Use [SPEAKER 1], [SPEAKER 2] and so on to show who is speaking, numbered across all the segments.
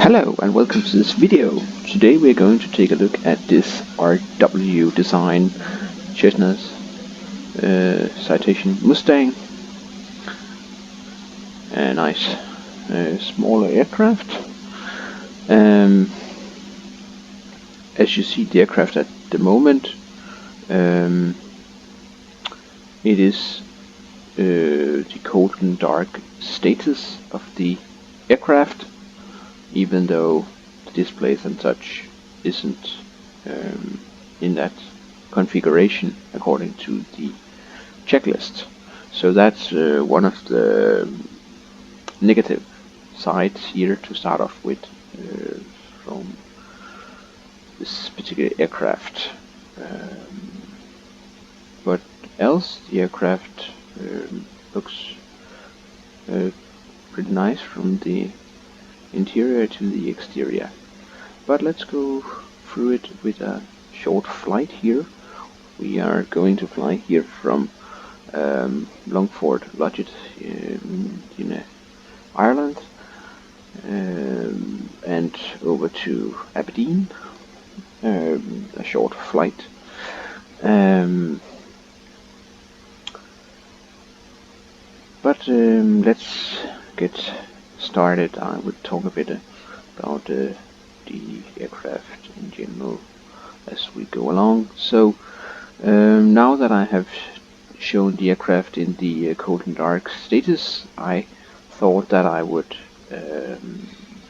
[SPEAKER 1] Hello and welcome to this video. Today we're going to take a look at this RWDesign Cessna's citation Mustang. A nice smaller aircraft. As you see the aircraft at the moment, it is the cold and dark status of the aircraft, even though the displays and such isn't in that configuration according to the checklist. So that's one of the negative sides here to start off with from this particular aircraft. But else the aircraft looks pretty nice from the interior to the exterior. But let's go through it with a short flight here. We are going to fly here from Longford Lodge in Ireland and over to Aberdeen. A short flight. But let's get started. I would talk a bit about the aircraft in general as we go along. So now that I have shown the aircraft in the cold and dark status, I thought that I would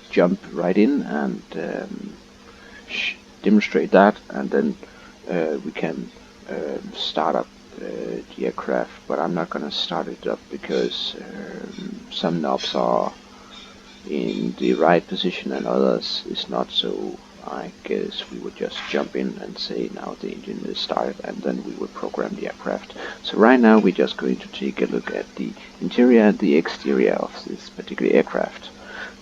[SPEAKER 1] jump right in and demonstrate that, and then we can start up the aircraft. But I'm not going to start it up because some knobs are in the right position and others is not, so I guess we would just jump in and say now the engine is started, and then we would program the aircraft. So right now we're just going to take a look at the interior and the exterior of this particular aircraft,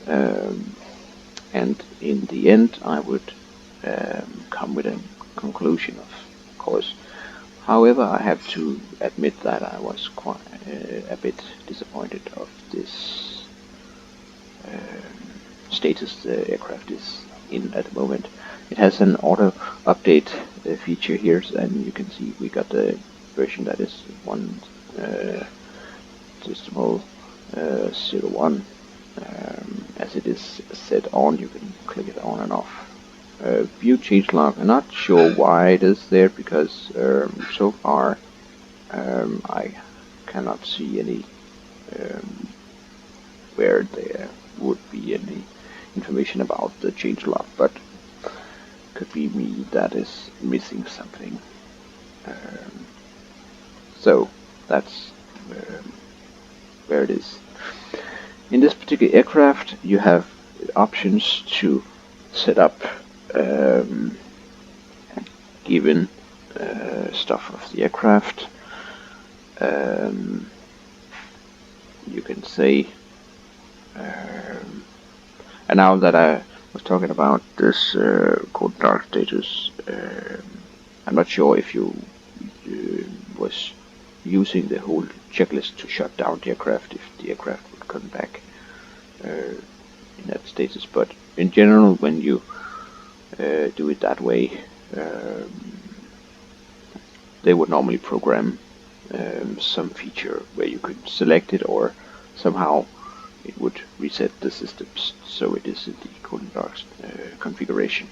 [SPEAKER 1] and in the end I would come with a conclusion, of course. However, I have to admit that I was quite a bit disappointed of this status the aircraft is in at the moment. It has an auto update feature here, and you can see we got the version that is 1.01. As it is set on, you can click it on and off. View changelog. I'm not sure why it is there, because so far I cannot see any where there would be any information about the changelog, but could be me that is missing something. So that's where it is. In this particular aircraft you have options to set up given stuff of the aircraft. You can say, and now that I was talking about this cold dark status, I'm not sure if you was using the whole checklist to shut down the aircraft, if the aircraft would come back in that status. But in general, when you do it that way, they would normally program some feature where you could select it, or somehow it would reset the systems so it is in the cold and dark configuration.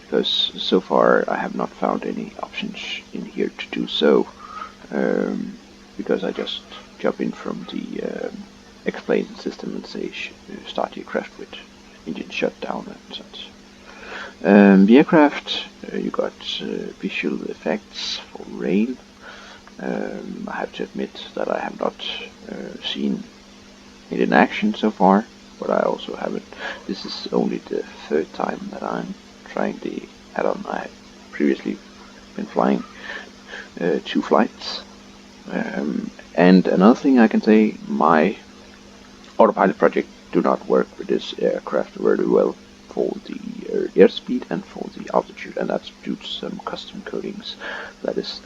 [SPEAKER 1] Because so far I have not found any options in here to do so, because I just jump in from the explain system and say start the aircraft with engine shut down and such. The aircraft, you got visual effects for rain. I have to admit that I have not seen it in action so far, but I also haven't. This is only the third time that I'm trying the add-on. I have previously been flying 2 flights. And another thing I can say, my autopilot project do not work with this aircraft very well for the airspeed and for the altitude, and that's due to some custom codings that is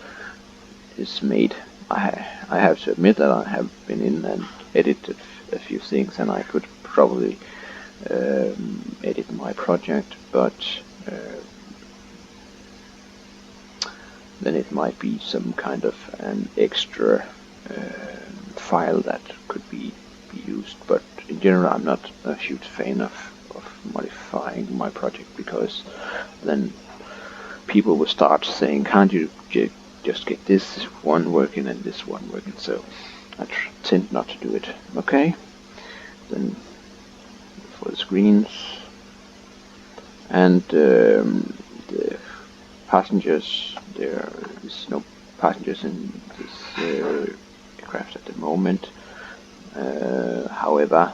[SPEAKER 1] made. I have to admit that I have been in and edit a few things, and I could probably edit my project, but then it might be some kind of an extra file that could be used. But in general, I'm not a huge fan of modifying my project, because then people will start saying, can't you just get this one working and this one working? So I tend not to do it. Okay, then for the screens, and the passengers, there is no passengers in this aircraft at the moment. However,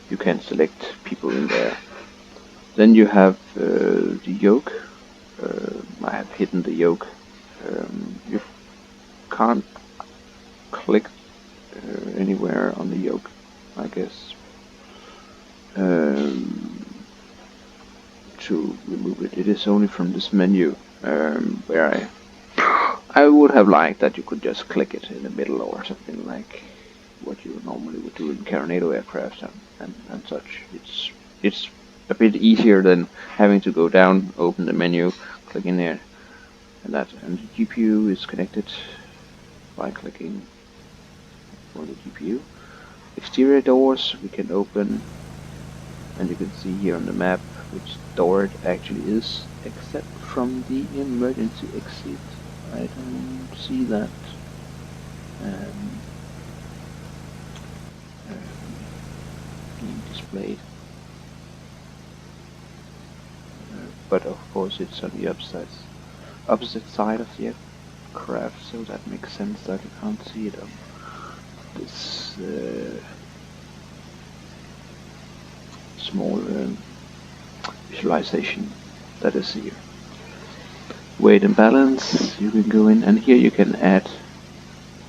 [SPEAKER 1] you can select people in there. Then you have the yoke. I have hidden the yoke. You can't click anywhere on the yoke, I guess, to remove it. It is only from this menu, where I would have liked that you could just click it in the middle or something like what you normally would do in Carronado aircraft and such. It's a bit easier than having to go down, open the menu, click in there, and that. And the GPU is connected by clicking on the GPU. Exterior doors we can open, and you can see here on the map which door it actually is, except from the emergency exit. I don't see that being displayed, but of course it's on the opposite side of the aircraft, so that makes sense that you can't see it on this small visualization that is here. Weight and balance, you can go in, and here you can add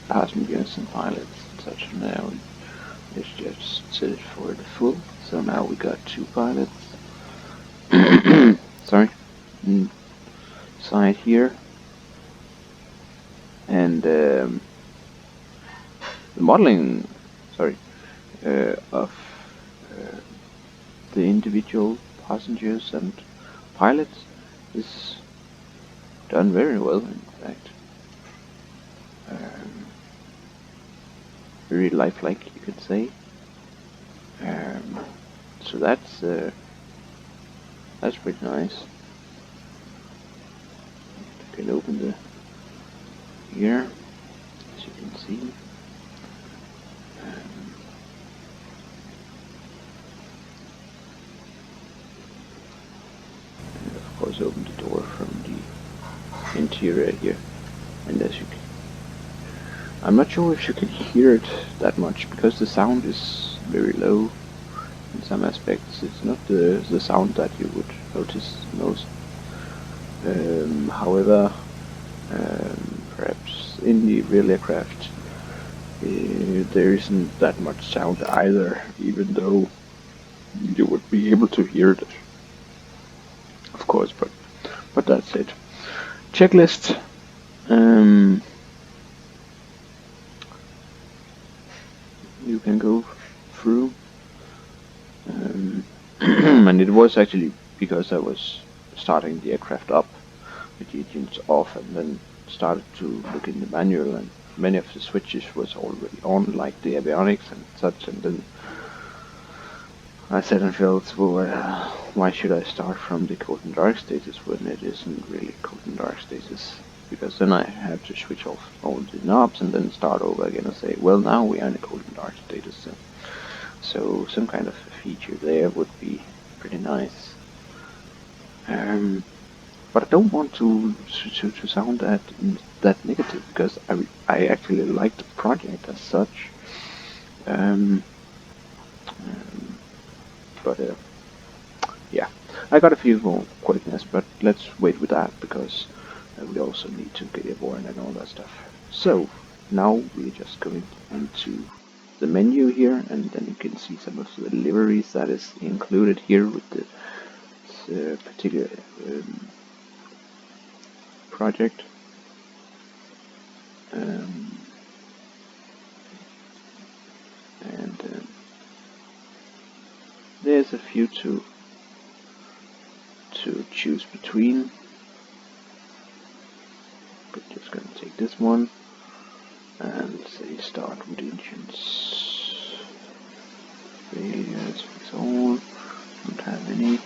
[SPEAKER 1] passengers and pilots and such. Now let's just set it for the full. So now we got 2 pilots. Sorry. Side here, and the modeling, of the individual passengers and pilots is done very well, in fact. Very lifelike, you could say. So that's pretty nice. You can open the here, as you can see. And of course open the door from the interior here, and as you can, I'm not sure if you can hear it that much because the sound is very low in some aspects. It's not the sound that you would notice most. However, perhaps in the real aircraft there isn't that much sound either, even though you would be able to hear it, of course, but that's it. Checklist. You can go through, and it was actually because I was starting the aircraft up with the engines off, and then started to look in the manual, and many of the switches was already on, like the avionics and such, and then I said and felt, well, why should I start from the cold and dark status when it isn't really cold and dark status? Because then I have to switch off all the knobs and then start over again and say, well, now we are in a cold and dark status. So some kind of feature there would be pretty nice. But I don't want to sound that negative, because I actually like the project as such. But yeah, I got a few more quickness, but let's wait with that, because we also need to get airborne and all that stuff. So now we're just going into the menu here, and then you can see some of the liveries that is included here with the particular project. And there's a few to choose between. But just gonna take this one and say start with engines. Failures fix all. Don't have any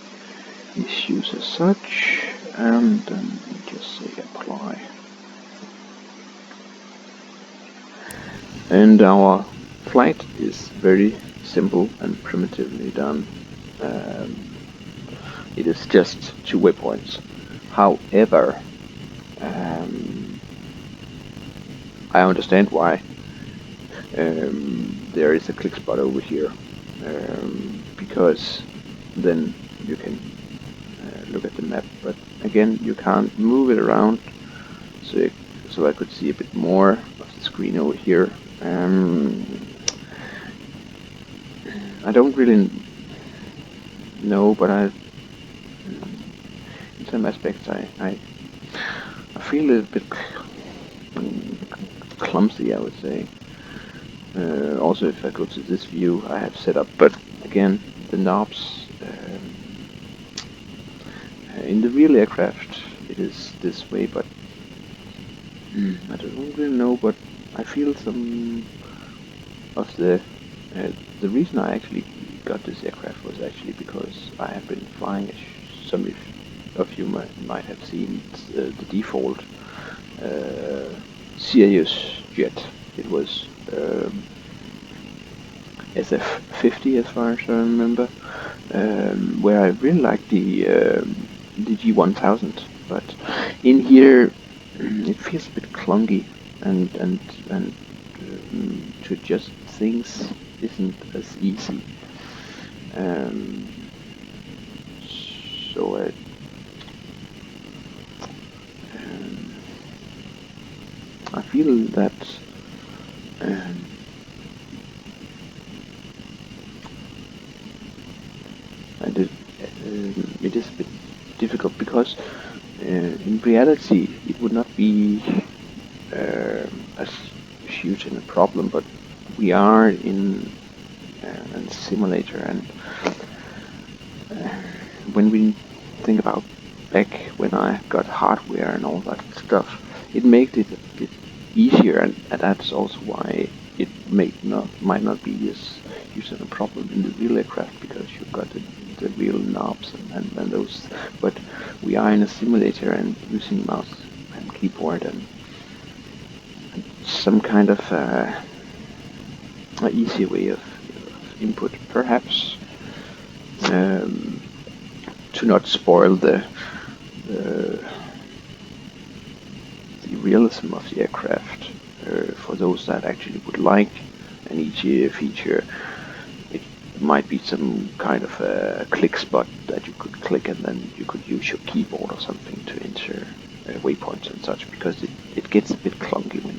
[SPEAKER 1] issues as such, and then just say apply. And our flight is very simple and primitively done. It is just 2 waypoints. However, I understand why there is a click spot over here, because then you can look at the map, but again you can't move it around, so I could see a bit more of the screen over here. I don't really know, but in some aspects I feel a bit clumsy, I would say. Also, if I go to this view I have set up, but again the knobs in the real aircraft it is this way, but I don't really know, but I feel some of the reason I actually got this aircraft was actually because I have been flying, as some of you might have seen, the default Sirius jet. It was SF50 as far as I remember, where I really like the G1000, but in here it feels a bit clunky, and to adjust things isn't as easy. So I feel that it is a bit difficult, because in reality it would not be as huge a problem, but we are in a simulator, and when we think about back when I got hardware and all that stuff, it made it a bit easier, and that's also why it might not be as huge a problem in the real aircraft, because you've got the real knobs and those, but we are in a simulator and using mouse and keyboard and some kind of an easier way of input, perhaps, to not spoil the realism of the aircraft for those that actually would like an easier feature. It might be some kind of a click spot that you could click, and then you could use your keyboard or something to enter waypoints and such, because it gets a bit clunky when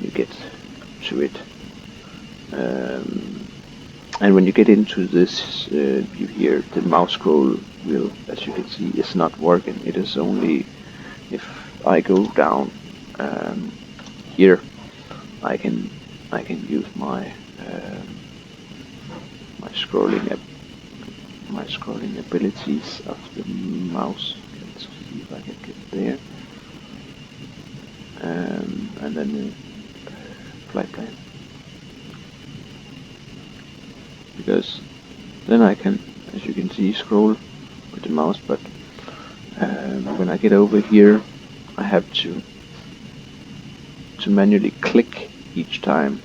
[SPEAKER 1] you get to it. And when you get into this view here, the mouse scroll wheel, as you can see, is not working. It is only if I go down here, I can use my my scrolling abilities of the mouse. Let's see if I can get there. And then the flight plan, because then I can, as you can see, scroll with the mouse, but when I get over here I have to manually click each time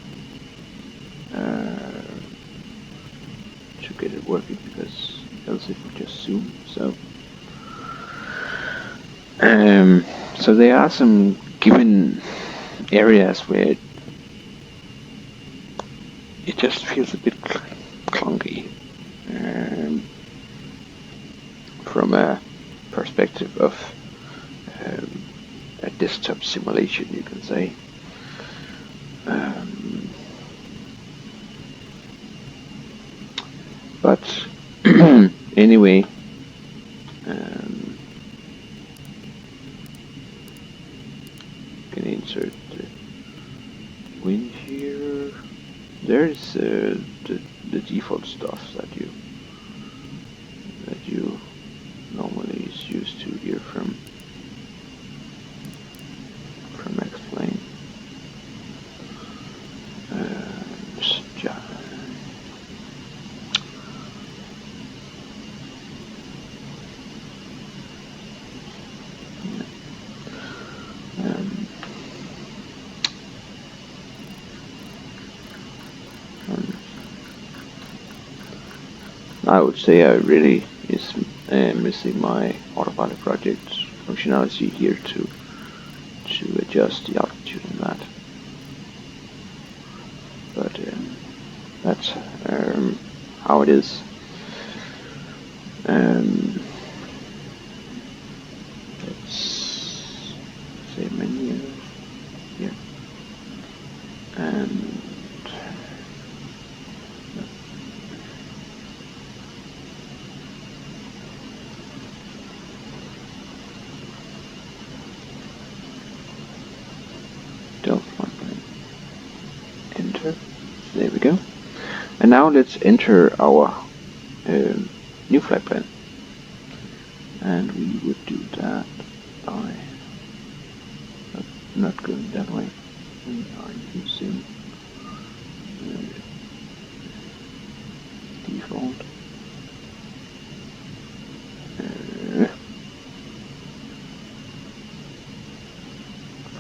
[SPEAKER 1] to get it working, because else it would just zoom. So there are some given areas where it just feels a bit clunky from a perspective of a desktop simulation, you can say. anyway, can insert the wind here. There's the default stuff that you normally is used to here from explain. I would say I really is missing my autopilot project functionality here to adjust the altitude in that. But that's how it is. Let's say menu here, and enter. There we go. And now let's enter our new flight plan. And we would do that by not going that way. We are using default.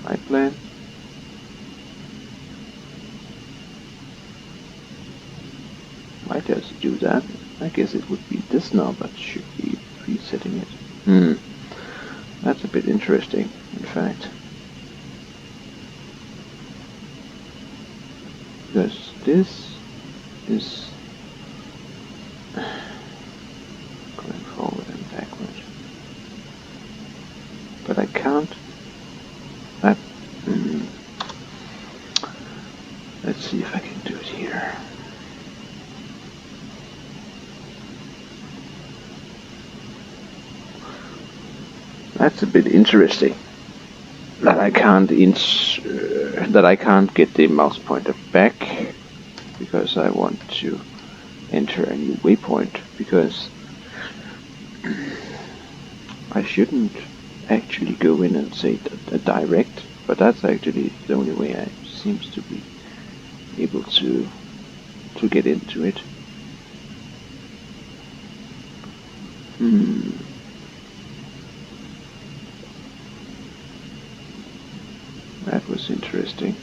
[SPEAKER 1] Flight plan. Why does it do that? I guess it would be this now, but should be resetting it. That's a bit interesting, in fact. Because this is going forward and backward. But I can't. That. Let's see if I can do it here. That's a bit interesting. That I can't get the mouse pointer back because I want to enter a new waypoint, because I shouldn't actually go in and say a direct, but that's actually the only way I seems to be able to get into it. That was interesting.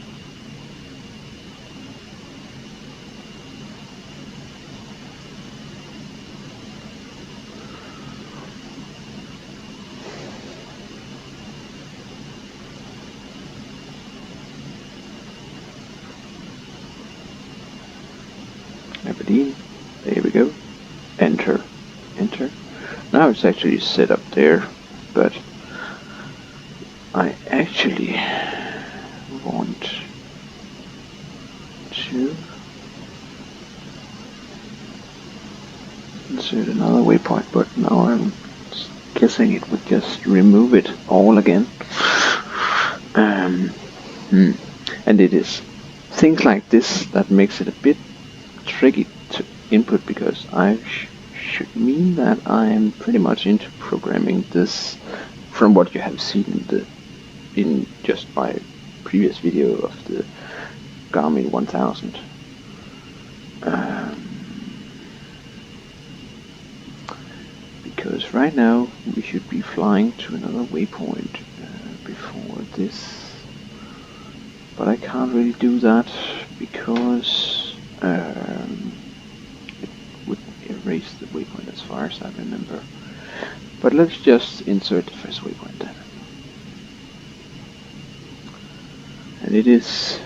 [SPEAKER 1] Aberdeen. There we go. Enter. Enter. Now it's actually set up there, but I actually want to insert another waypoint, but now I'm guessing it would just remove it all again. And it is things like this that makes it a bit tricky to input, because I should mean that I'm pretty much into programming this from what you have seen in just my previous video of the Garmin 1000. Because right now we should be flying to another waypoint before this, but I can't really do that because it would erase the waypoint as far as I remember. But let's just insert the first waypoint then. And it is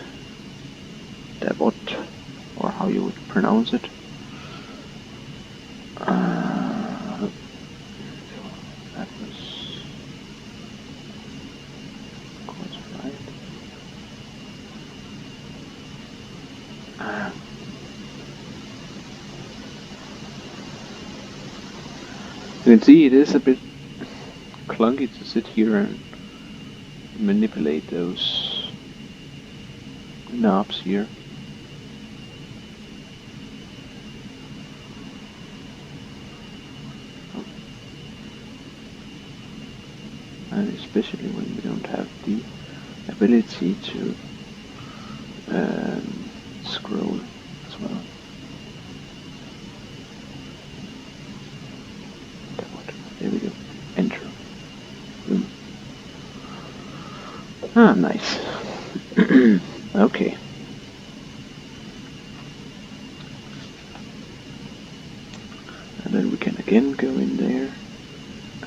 [SPEAKER 1] Dabot, or how you would pronounce it. That was quite right. You can see it is a bit clunky to sit here and manipulate those knobs here. And especially when we don't have the ability to scroll as well. There we go. Enter. Boom. Ah, nice. Okay. And then we can again go in there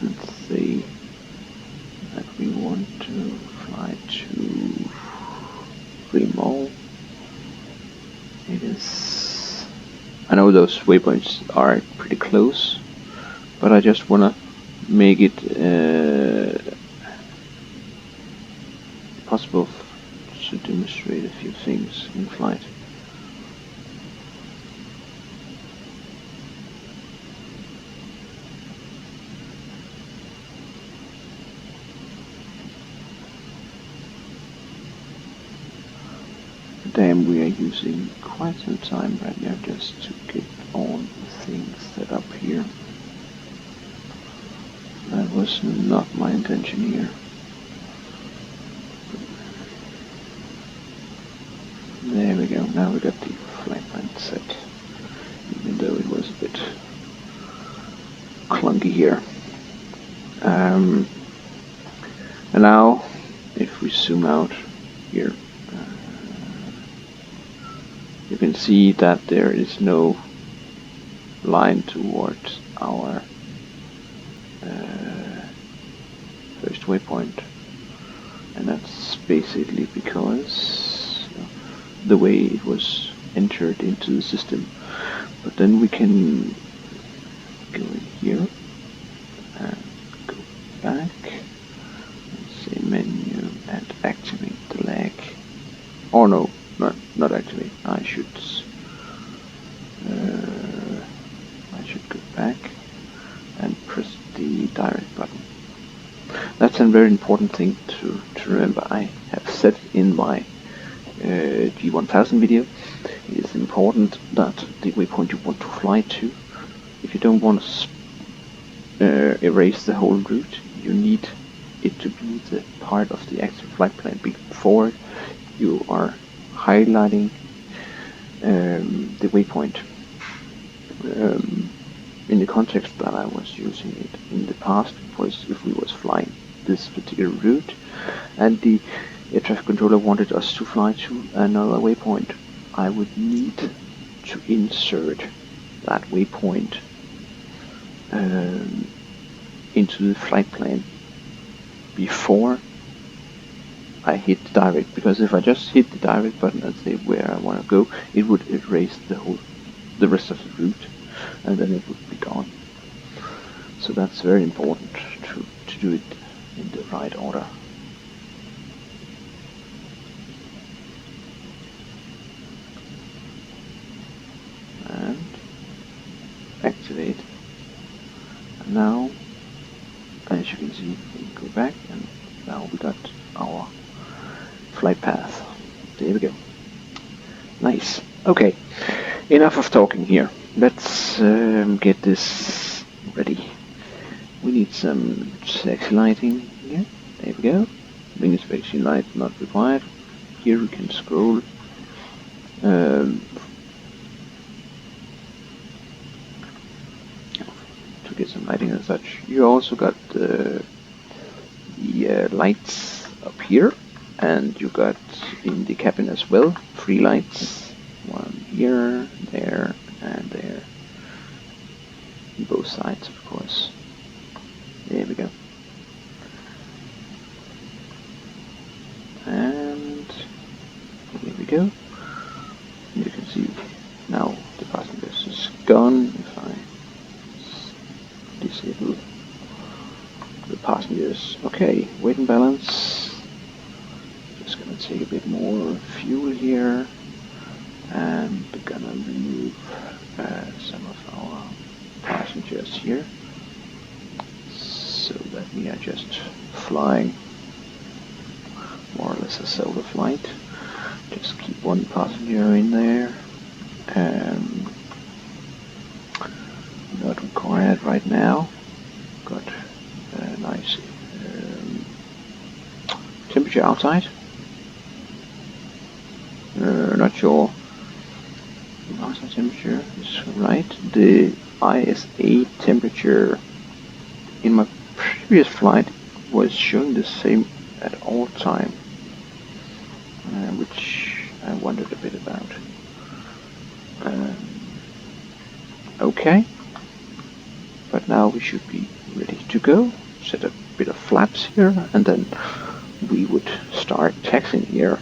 [SPEAKER 1] and say that we want to fly to Remol. It is... I know those waypoints are pretty close, but I just want to make it possible to demonstrate a few things in flight. Damn, we are using quite some time right now just to get all the things set up here. That was not my intention here. There we go, now we got the flight plan set, even though it was a bit clunky here. And now, if we zoom out here, you can see that there is no line towards our first waypoint, and that's basically because the way it was entered into the system. But then we can go in here and go back and say menu and activate the lag. Oh no, not activate. I should go back and press the direct button. That's a very important thing to remember. I have said in my G1000 video, it is important that the waypoint you want to fly to, if you don't want to erase the whole route, you need it to be the part of the actual flight plan before you are highlighting the waypoint. In the context that I was using it in the past was if we was flying this particular route and the air traffic controller wanted us to fly to another waypoint, I would need to insert that waypoint into the flight plan before I hit the direct, because if I just hit the direct button and say where I want to go, it would erase the rest of the route, and then it would be gone. So that's very important to do it in the right order. And activate. And now, as you can see, we go back, and now we got our flight path. There we go. Nice. Okay, enough of talking here. Let's get this ready. We need some sexy lighting here. There we go. Wing inspection light not required. Here we can scroll. To get some lighting and such. You also got the lights up here, and you got in the cabin as well 3 lights. One here, there, and there. On both sides, of course. There we go. And here we go. You can see now the passengers is gone. If I disable the passengers. Okay, weight and balance. Just gonna take a bit more fuel here, and we're gonna remove some of our passengers here. we are just flying more or less a solo flight. Just keep one passenger in there. Not required right now. Got a nice temperature outside. Not sure the outside temperature is right. The ISA temperature in my previous flight was showing the same at all time, which I wondered a bit about. Okay, but now we should be ready to go. Set a bit of flaps here, and then we would start taxiing here.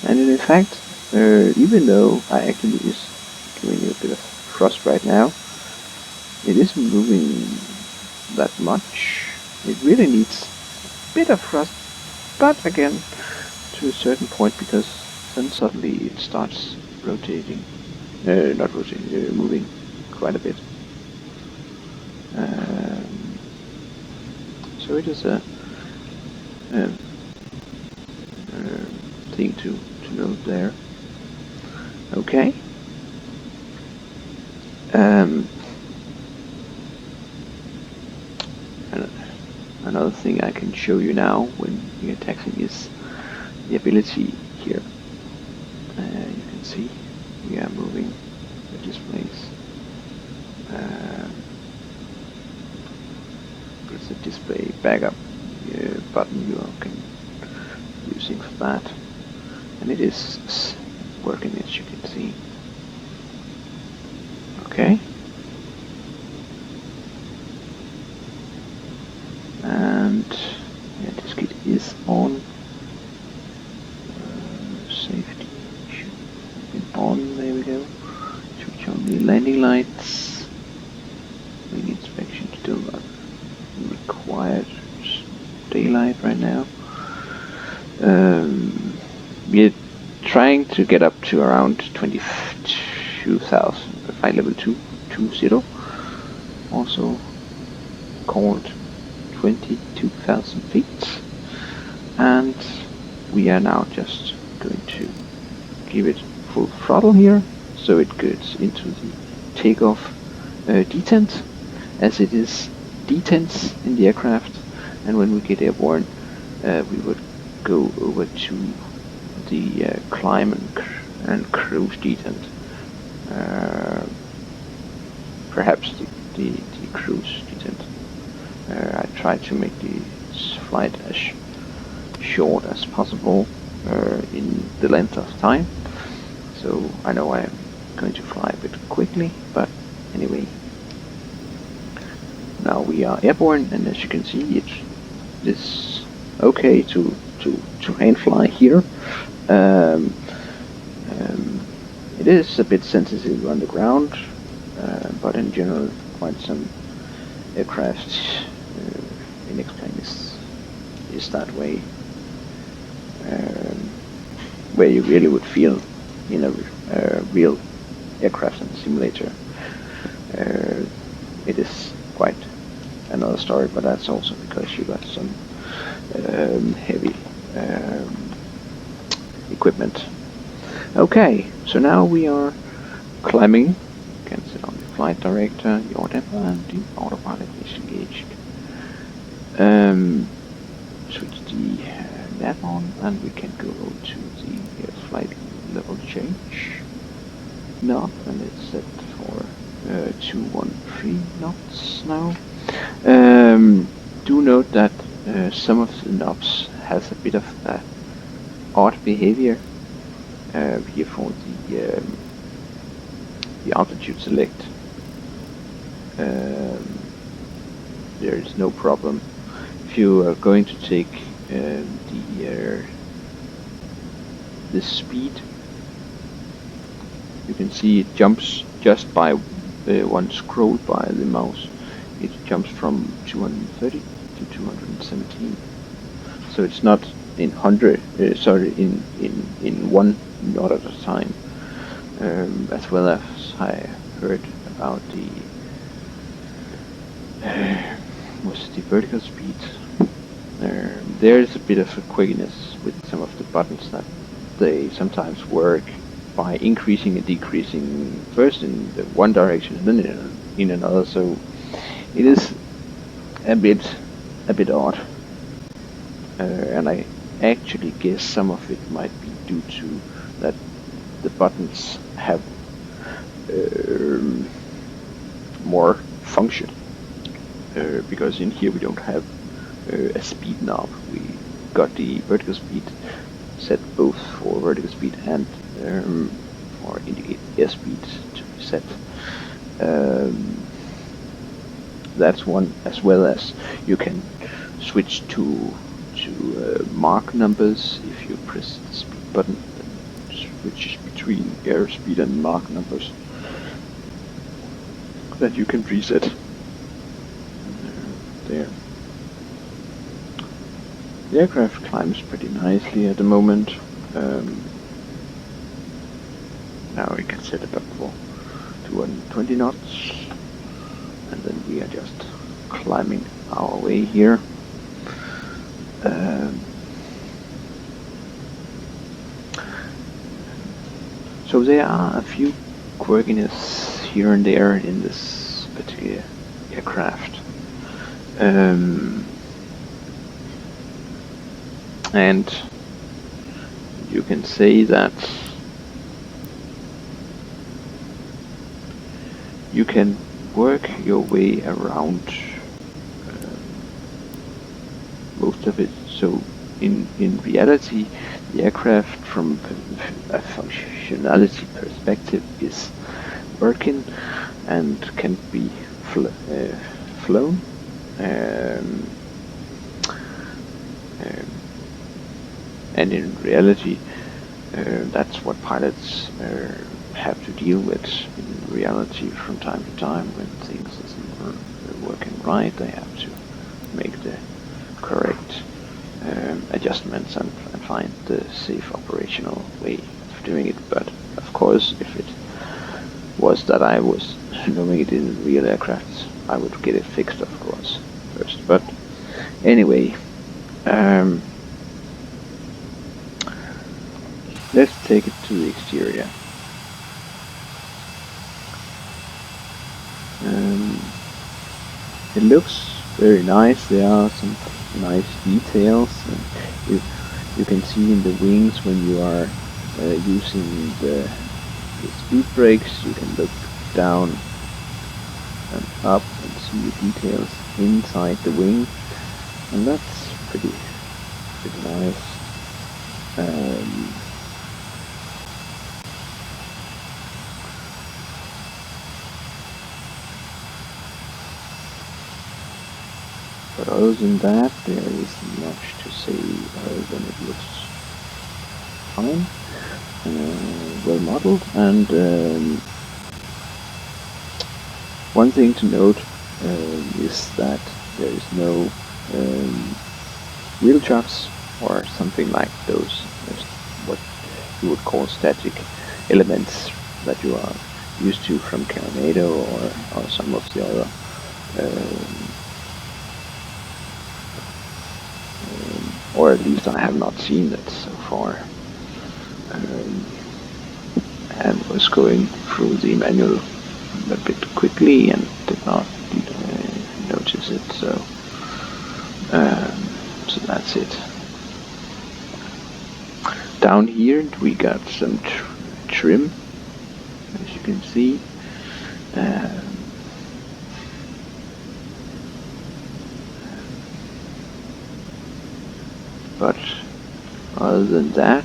[SPEAKER 1] And in fact, even though I actually is giving you a bit of thrust right now, it isn't moving that much. It really needs a bit of thrust, but again, to a certain point, because then suddenly it starts rotating. Not rotating, moving quite a bit. So it is a thing to note there. Okay. Another thing I can show you now when you're taxiing is the ability here. You can see we are moving the displays. It's a display backup button you can using for that, and it is working as you can see. Okay, and yeah, this kit is on. Safety should have been on. There we go. Switch on the landing lights. Wing inspection still not required. Daylight right now. We're trying to get up to around 22,000, flight level 220, also called 22,000 feet, and we are now just going to give it full throttle here, so it goes into the takeoff detent, as it is detents in the aircraft, and when we get airborne, we would go over to the climb and cruise detent. Perhaps the cruise detent. I try to make this flight as short as possible in the length of time. So I know I'm going to fly a bit quickly, but anyway. Now we are airborne, and as you can see, it is okay to hand fly here. It is a bit sensitive on the ground, but in general, quite some aircraft in X-plane is that way, where you really would feel in a real aircraft and simulator. It is quite another story, but that's also because you got some heavy equipment. Okay, so now we are climbing. You can sit on the flight director, the autopilot, and the autopilot is engaged. Switch the nav on, and we can go to the flight level change knob, and it's set for 213 knots now. Do note that some of the knobs has a bit of odd behavior. Here for the altitude select, there is no problem. If you are going to take the speed, you can see it jumps just by one scroll by the mouse. It jumps from 230 to 217. So it's not in 100. In one knot at a time. as well as I heard about the what's the vertical speed. There's a bit of a quirkiness with some of the buttons that they sometimes work by increasing and decreasing first in the one direction and then in another, so it is a bit odd, and I actually guess some of it might be due to that the buttons have more function, because in here we don't have a speed knob. We got the vertical speed set both for vertical speed and or indicate airspeed to be set. That's one, as well as you can switch to mark numbers. If you press the speed button, it switches between airspeed and mark numbers that you can preset. There. The aircraft climbs pretty nicely at the moment. Now we can set it up for 220 knots, and then we are just climbing our way here. So there are a few quirkiness here and there in this particular aircraft. And you can say that you can work your way around most of it. So in reality, the aircraft from a functionality perspective is working and can be flown. And in reality, that's what pilots have to deal with in reality from time to time. When things isn't working right, they have to make the correct adjustments and find the safe operational way of doing it. But of course, if it was that I was doing it in real aircrafts, I would get it fixed, of course, first. But anyway, let's take it to the exterior. It looks very nice. There are some nice details. You can see in the wings when you are using the speed brakes. You can look down and up and see the details inside the wing, and that's pretty nice. But other than that, there isn't much to say other than it looks fine, well modeled, and one thing to note is that there is no wheel chucks or something like those, what you would call static elements that you are used to from Tornado or some of the other or at least I have not seen it so far, and was going through the manual a bit quickly and did not notice it, so that's it. Down here we got some trim, as you can see. But other than that,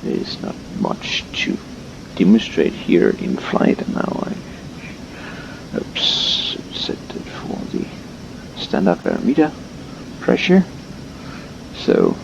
[SPEAKER 1] there is not much to demonstrate here in flight. And now I set it for the standard barometer pressure. So